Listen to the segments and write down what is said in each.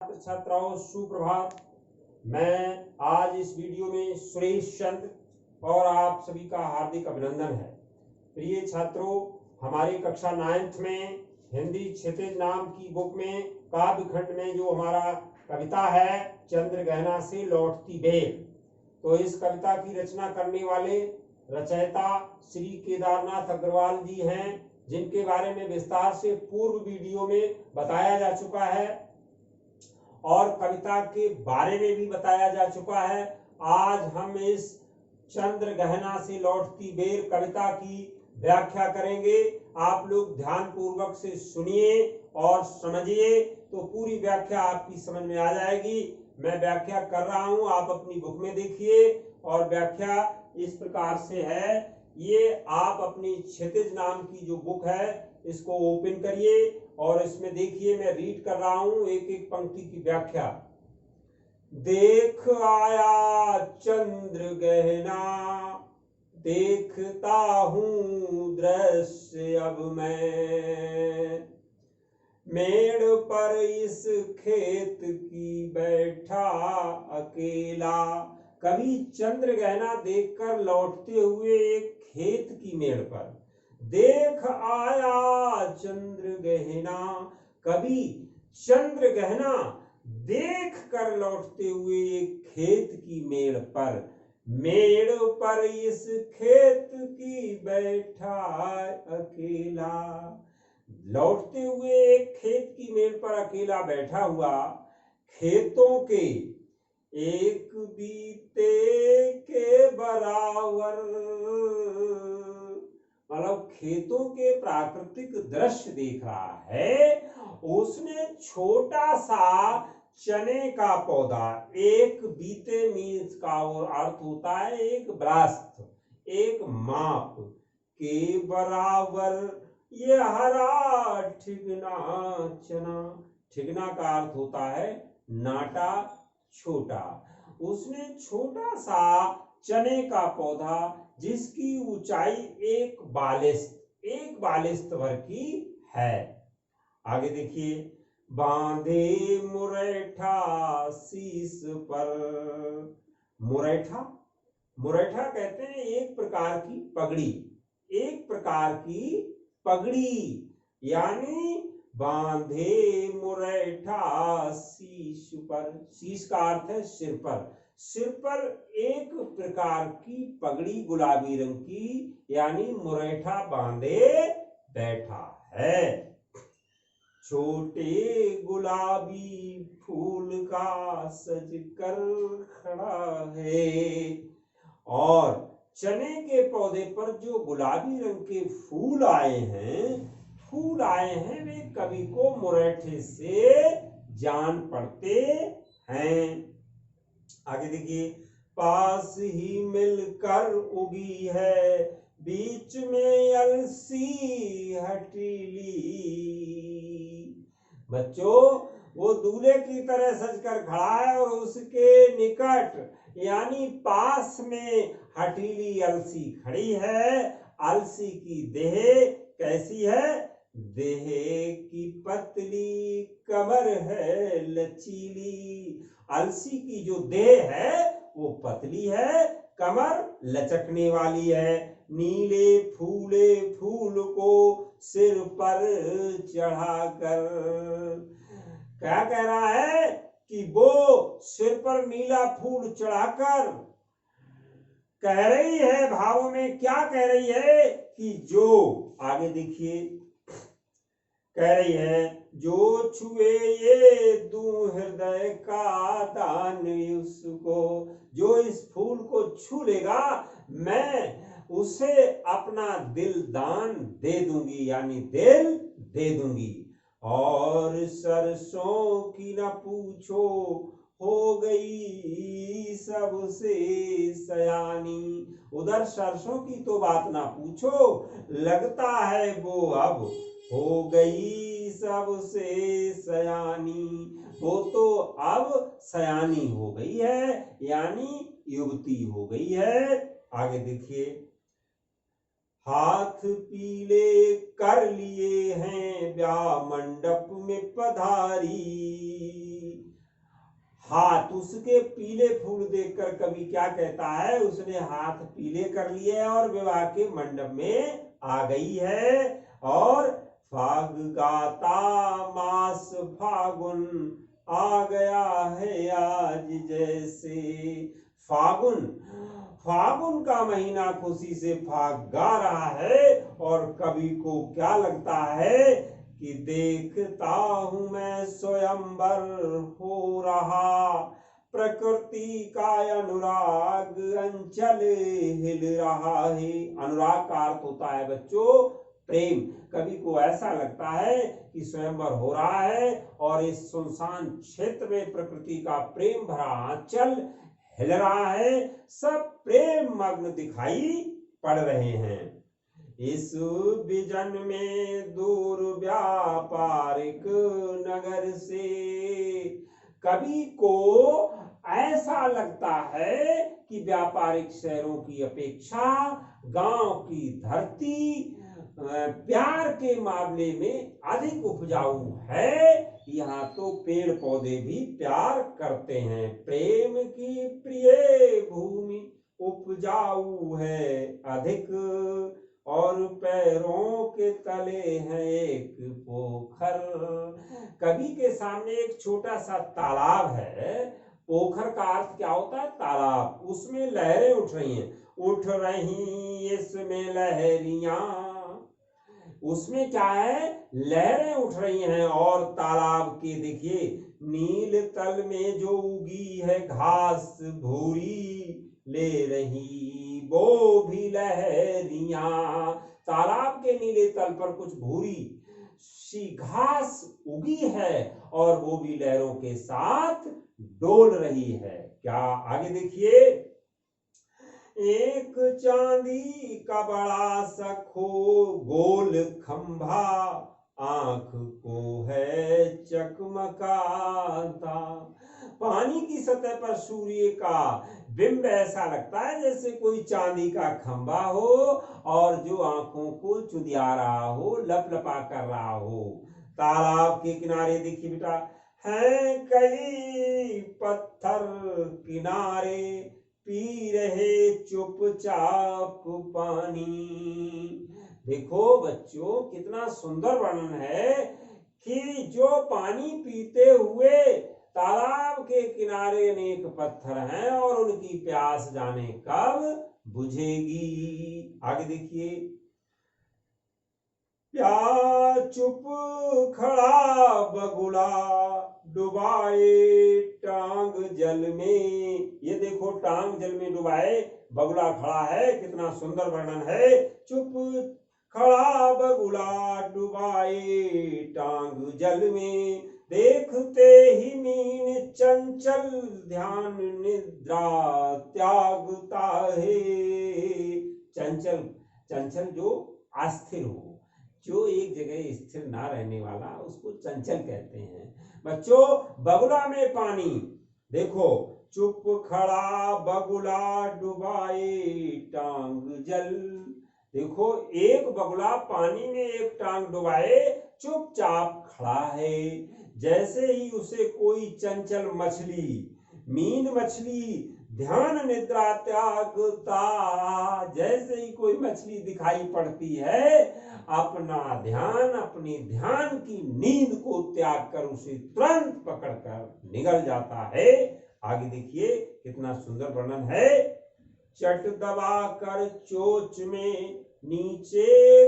छात्राओं सुप्रभात। मैं आज इस वीडियो में सुरेश चंद्र और आप सभी का हार्दिक अभिनंदन है। प्रिय छात्रों, हमारी कक्षा 9th में हिंदी क्षितिज नाम की बुक में काव्य खंड में जो हमारा कविता है चंद्रगहना से लौटती बेल, तो इस कविता की रचना करने वाले रचयिता श्री केदारनाथ अग्रवाल जी हैं, जिनके बारे में विस्तार से पूर्व वीडियो में बताया जा चुका है और कविता के बारे में भी बताया जा चुका है। आज हम इस चंद्रगहना से लौटती बेर कविता की व्याख्या करेंगे। आप लोग ध्यान पूर्वक से सुनिए और समझिए, तो पूरी व्याख्या आपकी समझ में आ जाएगी। मैं व्याख्या कर रहा हूं, आप अपनी बुक में देखिए। और व्याख्या इस प्रकार से है, ये आप अपनी क्षितिज नाम की जो बुक है इसको ओपन करिए और इसमें देखिए मैं रीड कर रहा हूं एक एक पंक्ति की व्याख्या। देख आया चंद्र गहना, देखता हूं दृश्य अब मैं, मेड़ पर इस खेत की बैठा अकेला। कभी चंद्र गहना देखकर लौटते हुए एक खेत की मेड़ पर, देख आया चंद्र गहना, कभी चंद्र गहना देख कर लौटते हुए एक खेत की मेड़ पर, मेड़ पर इस खेत की बैठा अकेला। लौटते हुए एक खेत की मेड़ पर अकेला बैठा हुआ, खेतों के एक बीते के बराबर, मतलब खेतों के प्राकृतिक दृश्य देख रहा है। उसने छोटा सा चने का पौधा, एक बीते मीन्स का अर्थ होता है एक ब्रास्त, एक माप के बराबर, ये हरा ठिगना चना, ठिगना का अर्थ होता है नाटा छोटा। उसने छोटा सा चने का पौधा जिसकी ऊंचाई एक बालिस्त भर की है। आगे देखिए, बांधे मुरैठा शीश पर। मुरैठा, मुरैठा कहते हैं एक प्रकार की पगड़ी, एक प्रकार की पगड़ी, यानी बांधे मुरैठा शीश पर। शीश का अर्थ है सिर पर, सिर पर एक प्रकार की पगड़ी गुलाबी रंग की, यानी मुरैठा बांधे बैठा है। छोटे गुलाबी फूल का सज कर खड़ा है, और चने के पौधे पर जो गुलाबी रंग के फूल आए हैं, वे कवि को मुरैठे से जान पड़ते हैं। आगे देखिए, पास ही मिलकर उगी है बीच में अलसी हटीली। बच्चों, वो दूल्हे की तरह सजकर खड़ा है और उसके निकट यानी पास में हटीली अलसी खड़ी है। अलसी की देह कैसी है? देह की पतली, कमर है लचीली। अलसी की जो देह है वो पतली है, कमर लचकने वाली है। नीले फूले फूल को सिर पर चढ़ाकर, क्या कह रहा है कि वो सिर पर नीला फूल चढ़ाकर कह रही है, भावों में क्या कह रही है कि जो, आगे देखिए, कह रही है जो छुए ये दूं हृदय का दान उसको, जो इस फूल को छू लेगा मैं उसे अपना दिल दान दे दूंगी, यानी दिल दे दूंगी। और सरसों की न पूछो, हो गई सबसे सयानी। उधर सरसों की तो बात ना पूछो, लगता है वो अब हो गई सबसे सयानी, वो तो अब सयानी हो गई है, यानी युवती हो गई है। आगे देखिए, हाथ पीले कर लिए हैं ब्याह मंडप में पधारी, हाथ, उसके पीले फूल देखकर कवि क्या कहता है, उसने हाथ पीले कर लिए और विवाह के मंडप में आ गई है। और फाग गाता मास फागुन आ गया है आज जैसे। फागुन, फागुन का महीना खुशी से फाग गा रहा है और कवि को क्या लगता है कि देखता हूं मैं स्वयंवर हो रहा, प्रकृति का अनुराग अंचल हिल रहा है। अनुराग का अर्थ होता है बच्चों प्रेम। कवि को ऐसा लगता है कि स्वयंवर हो रहा है और इस सुनसान क्षेत्र में प्रकृति का प्रेम भरा आंचल हिल रहा है, सब प्रेम मग्न दिखाई पड़ रहे हैं। इस विजन में दूर व्यापारिक नगर से, कवि को ऐसा लगता है कि व्यापारिक शहरों की अपेक्षा गांव की धरती प्यार के मामले में अधिक उपजाऊ है। यहाँ तो पेड़ पौधे भी प्यार करते हैं। प्रेम की प्रिय भूमि उपजाऊ है अधिक, और पैरों के तले है एक पोखर। कवि के सामने एक छोटा सा तालाब है। पोखर का अर्थ क्या होता है, तालाब। उसमें लहरें उठ रही हैं, उठ रही इसमें लहरियां। उसमें क्या है, लहरें उठ रही हैं। और तालाब के देखिए नील तल में जो उगी है घास भूरी ले रही वो भी लहरियां। तालाब के नीले तल पर कुछ भूरी सी घास उगी है और वो भी लहरों के साथ डोल रही है। क्या, आगे देखिए, एक चांदी का बड़ा सा खो गोल खंभा, आंख को है चकमकाता। पानी की सतह पर सूर्य का बिंब ऐसा लगता है जैसे कोई चांदी का खंभा हो और जो आंखों को चुदिया रहा हो, लपलपा कर रहा हो। तालाब के किनारे देखिए बेटा, हैं कई पत्थर किनारे, पी रहे चुपचाप पानी। देखो बच्चों कितना सुंदर वर्णन है कि जो पानी पीते हुए तालाब के किनारे अनेक पत्थर हैं और उनकी प्यास जाने कब बुझेगी। आगे देखिए, क्या चुप खड़ा बगुला डुबाए टांग जल में। ये देखो टांग जल में डुबाए बगुला खड़ा है, कितना सुंदर वर्णन है। चुप खड़ा बगुला डुबाए टांग जल में, देखते ही मीन चंचल ध्यान निद्रा त्यागता है। चंचल, चंचल जो अस्थिर हो, जो एक जगह स्थिर ना रहने वाला, उसको चंचल कहते हैं। बच्चों बगुला में पानी देखो, चुप खड़ा बगुला डुबाए टांग जल। देखो एक बगुला पानी में एक टांग डुबाए चुपचाप खड़ा है। जैसे ही उसे कोई चंचल मछली, मीन मछली ध्यान निद्रा त्यागता, जैसे ही कोई मछली दिखाई पड़ती है अपना ध्यान, अपनी ध्यान की नींद को त्याग कर उसे तुरंत पकड़कर निगल जाता है। आगे देखिए कितना सुंदर वर्णन है। चट दबा कर चोच में नीचे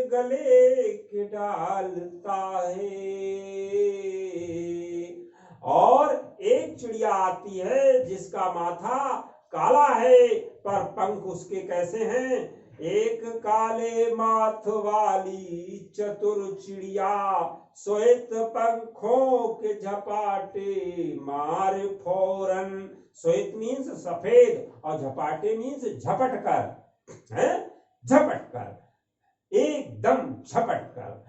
गले के डालता है। और एक चिड़िया आती है जिसका माथा काला है पर पंख उसके कैसे हैं, एक काले माथ वाली चतुर चिड़िया, श्वेत पंखों के झपाटे मार फौरन। श्वेत मीन्स सफेद और झपाटे मीन्स झपट कर, है झपट कर, एकदम झपट कर।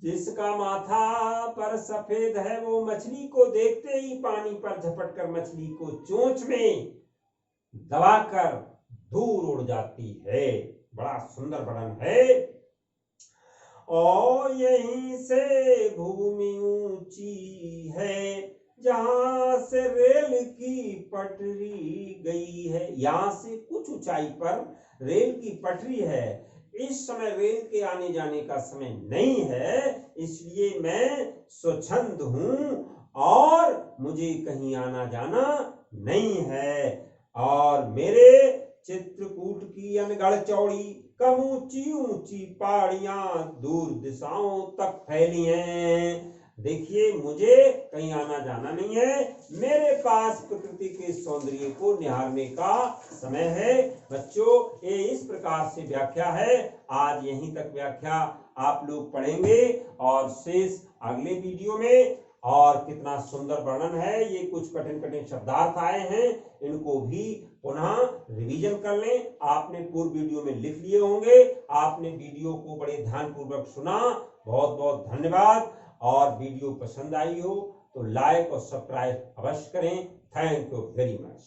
जिसका माथा पर सफेद है वो मछली को देखते ही पानी पर झपट कर मछली को चोंच में दबाकर दूर उड़ जाती है। बड़ा सुंदर वर्णन है। और यहीं से भूमि ऊंची है, जहां से रेल की पटरी गई है। यहां से कुछ ऊंचाई पर रेल की पटरी है। इस समय रेल के आने जाने का समय नहीं है, इसलिए मैं स्वच्छंद हूं और मुझे कहीं आना जाना नहीं है। और मेरे चित्रकूट की अनगढ़ चौड़ी कम ऊंची ऊंची पहाड़ियां दूर दिशाओं तक फैली हैं। देखिए, मुझे कहीं आना जाना नहीं है, मेरे पास प्रकृति के सौंदर्य को निहारने का समय है। बच्चों, ये इस प्रकार से व्याख्या है। आज यहीं तक व्याख्या आप लोग पढ़ेंगे और शेष अगले वीडियो में। और कितना सुंदर वर्णन है, ये कुछ कठिन कठिन शब्दार्थ आए हैं, इनको भी पुनः रिवीजन कर लें। आपने पूर्व वीडियो में लिख लिए होंगे, आपने वीडियो को बड़े ध्यानपूर्वक सुना, बहुत बहुत धन्यवाद। और वीडियो पसंद आई हो तो लाइक और सब्सक्राइब अवश्य करें। Thank you very much.